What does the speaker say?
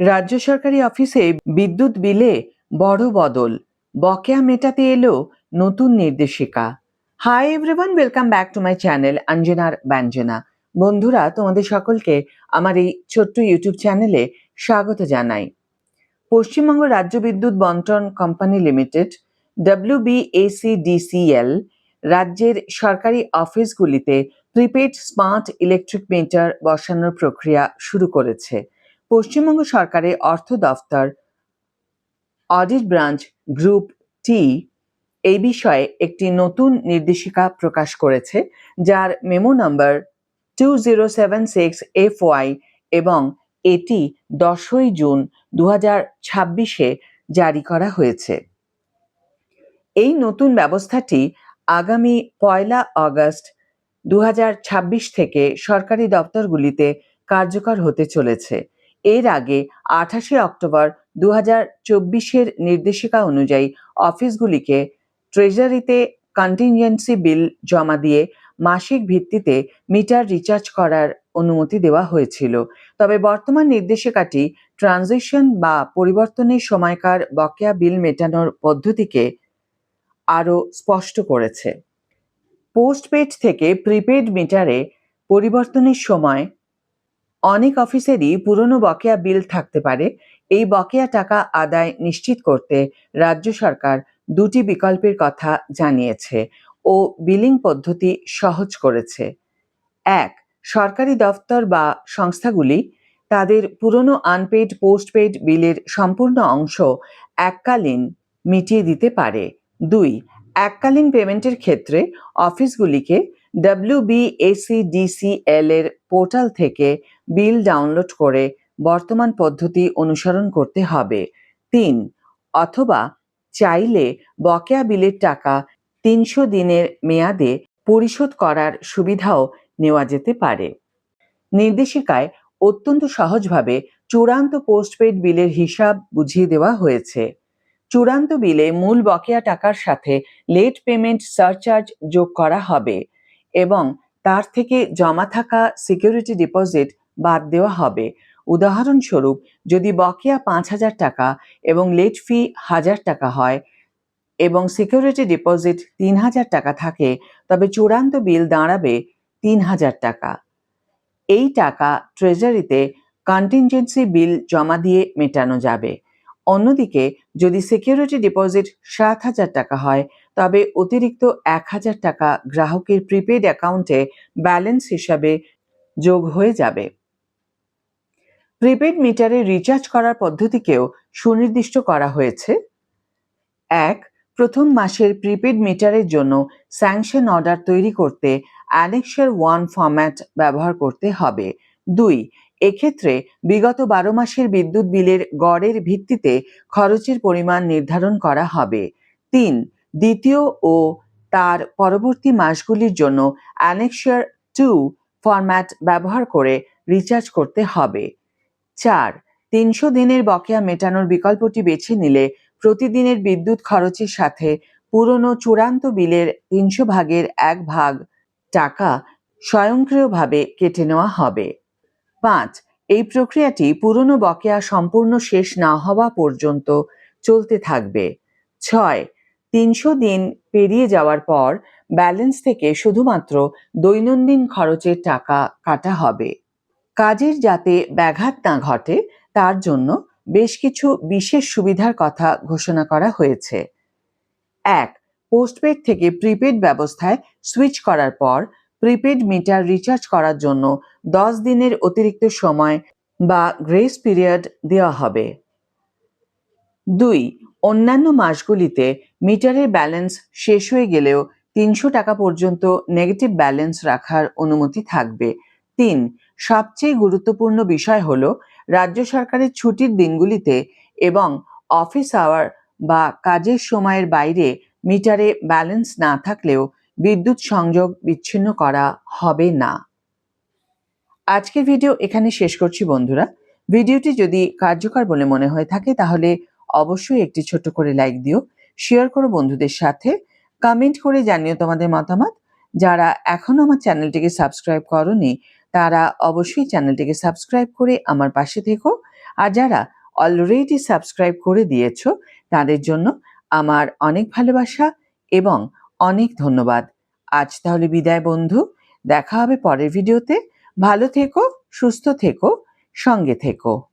রাজ্য সরকারি অফিসে বিদ্যুৎ বিলে বড় বদল, বকেয়া মেটাতে এলো নতুন নির্দেশিকা। Hi everyone, welcome back to my channel অঞ্জনার ব্যঞ্জনা। বন্ধুরা, তোমাদের সকলকে আমার এই ছোট্ট ইউটিউব চ্যানেলে স্বাগত জানাই। পশ্চিমবঙ্গ রাজ্য বিদ্যুৎ বন্টন কোম্পানি লিমিটেড WBACDCL রাজ্যের সরকারি অফিসগুলিতে প্রিপেড স্মার্ট ইলেকট্রিক মিটার বসানোর প্রক্রিয়া শুরু করেছে। পশ্চিমবঙ্গ সরকারের অর্থ দফতর অডিট ব্রাঞ্চ গ্রুপ টি এই বিষয়ে একটি নতুন নির্দেশিকা প্রকাশ করেছে, যার মেমো নাম্বার 2076FY এবং এটি 10ই জুন 2026-এ জারি করা হয়েছে। এই নতুন ব্যবস্থাটি আগামী 1 আগস্ট 2026 থেকে সরকারি দপ্তরগুলিতে কার্যকর হতে চলেছে। এর আগে 28 অক্টোবর 2024-এর নির্দেশিকা অনুযায়ী অফিসগুলিকে ট্রেজারিতে কন্টিনজেন্সি বিল জমা দিয়ে মাসিক ভিত্তিতে মিটার রিচার্জ করার অনুমতি দেওয়া হয়েছিল। তবে বর্তমান নির্দেশিকাটি ট্রানজিশন বা পরিবর্তনের সময়কার বকেয়া বিল মেটানোর পদ্ধতিকে আরও স্পষ্ট করেছে। পোস্টপেড থেকে প্রিপেড মিটারে পরিবর্তনের সময় অনেক অফিসেরই পুরনো বকেয়া বিল থাকতে পারে। এই বকেয়া টাকা আদায় নিশ্চিত করতে রাজ্য সরকার দুটি বিকল্পের কথা জানিয়েছে ও বিলিং পদ্ধতি সহজ করেছে। 1. সরকারি দফতর বা সংস্থাগুলি তাদের পুরনো আনপেড পোস্টপেড বিলের সম্পূর্ণ অংশ এককালীন মিটিয়ে দিতে পারে। 2. এককালীন পেমেন্টের ক্ষেত্রে অফিসগুলিকে WBACDCL এর পোর্টাল থেকে বিল ডাউনলোড করে বর্তমান পদ্ধতি অনুসরণ করতে হবে। 3. অথবা চাইলে বকেয়া বিলের টাকা 300 দিনের মেয়াদে পরিশোধ করার সুবিধাও নেওয়া যেতে পারে। নির্দেশিকায় অত্যন্ত সহজভাবে চূড়ান্ত পোস্টপেড বিলের হিসাব বুঝিয়ে দেওয়া হয়েছে। চূড়ান্ত বিলে মূল বকেয়া টাকার সাথে লেট পেমেন্ট সারচার্জ যোগ করা হবে এবং তার থেকে জমা থাকা সিকিউরিটি ডিপোজিট বাদ দেওয়া হবে। উদাহরণস্বরূপ, যদি বকেয়া 5,000 টাকা এবং লেট ফি 1,000 টাকা হয় এবং সিকিউরিটি ডিপোজিট 3,000 টাকা থাকে, তবে চূড়ান্ত বিল দাঁড়াবে 3,000 টাকা। এই টাকা ট্রেজারিতে কন্টিনজেন্সি বিল জমা দিয়ে মেটানো যাবে। অন্যদিকে যদি সিকিউরিটি ডিপোজিট 7,000 টাকা হয়, তবে অতিরিক্ত 1,000 টাকা গ্রাহকের প্রিপেড অ্যাকাউন্টে ব্যালেন্স হিসাবে যোগ হয়ে যাবে। প্রিপেড মিটারে রিচার্জ করার পদ্ধতিকেও সুনির্দিষ্ট করা হয়েছে। 1. প্রথম মাসের প্রিপেড মিটারের জন্য স্যাংশন অর্ডার তৈরি করতে অ্যানেক্সার 1 ফরম্যাট ব্যবহার করতে হবে। 2. এক্ষেত্রে বিগত 12 মাসের বিদ্যুৎ বিলের গড়ের ভিত্তিতে খরচের পরিমাণ নির্ধারণ করা হবে। 3. দ্বিতীয় ও তার পরবর্তী মাসগুলির জন্য অ্যানেক্সার 2 ফরম্যাট ব্যবহার করে রিচার্জ করতে হবে। 4. 300 দিনের বকেয়া মেটানোর বিকল্পটি বেছে নিলে প্রতিদিনের বিদ্যুৎ খরচের সাথে পুরনো চূড়ান্ত বিলের 300 ভাগের 1 ভাগ টাকা স্বয়ংক্রিয়ভাবে কেটে নেওয়া হবে। 5. এই প্রক্রিয়াটি পুরনো বকেয়া সম্পূর্ণ শেষ না হওয়া পর্যন্ত চলতে থাকবে। 6. 300 দিন পেরিয়ে যাওয়ার পর ব্যালেন্স থেকে শুধুমাত্র দৈনন্দিন খরচের টাকা কাটা হবে। কাজের যাতে ব্যাঘাত না ঘটে তার জন্য বেশ কিছু বিশেষ সুবিধার কথা ঘোষণা করা হয়েছে। 1. পোস্টপেড থেকে প্রিপেড ব্যবস্থায় সুইচ করার পর প্রিপেড মিটার রিচার্জ করার জন্য 10 দিনের অতিরিক্ত সময় বা গ্রেস পিরিয়ড দেওয়া হবে। 2. অন্যান্য মাসগুলিতে মিটারের ব্যালেন্স শেষ হয়ে গেলেও 300 টাকা পর্যন্ত নেগেটিভ ব্যালেন্স রাখার অনুমতি থাকবে। 3. সবচেয়ে গুরুত্বপূর্ণ বিষয় হলো রাজ্য সরকারের ছুটির দিনগুলিতে এবং অফিস আওয়ার বা কাজের সময়ের বাইরে মিটারে ব্যালেন্স না থাকলেও বিদ্যুৎ সংযোগ বিচ্ছিন্ন করা হবে না। আজকের ভিডিও এখানে শেষ করছি বন্ধুরা। ভিডিওটি যদি কার্যকর বলে মনে হয়ে থাকে তাহলে অবশ্যই একটি ছোট করে লাইক দিও, শেয়ার করো বন্ধুদের সাথে, কমেন্ট করে জানিও তোমাদের মতামত। যারা এখনো আমার চ্যানেলটিকে সাবস্ক্রাইব করোনি তারা অবশ্যই চ্যানেলটিকে সাবস্ক্রাইব করে আমার পাশে থেকো। আর যারা অলরেডি সাবস্ক্রাইব করে দিয়েছো তাদের জন্য আমার অনেক ভালোবাসা এবং অনেক ধন্যবাদ। আজ তাহলে বিদায় বন্ধু, দেখা হবে পরের ভিডিওতে। ভালো থেকো, সুস্থ থেকো, সঙ্গে থেকো।